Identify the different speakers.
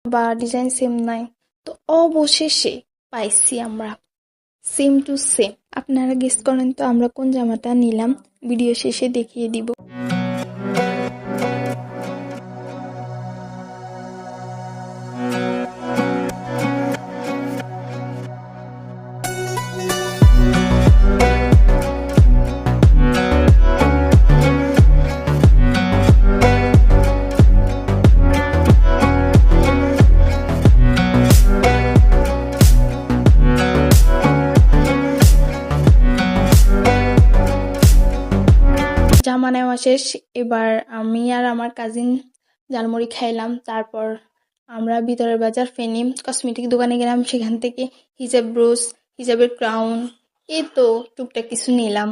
Speaker 1: বা design same নাই, তো অবশেষে পাইছি আমরা সেম টু সেম। আপনারা গেস করেন তো আমরা কোন জামাটা নিলাম, ভিডিও শেষে দেখিয়ে দিব। জামা নেওয়া শেষ, এবার আমি আর আমার কাজিন ঝালমুড়ি খাইলাম। তারপর আমরা ভিতরের বাজার ফেনী কসমেটিক দোকানে গেলাম, সেখান থেকে হিজাব ব্রোস, হিজাবের ক্রাউন, এই তো টুকটাক কিছু নিলাম।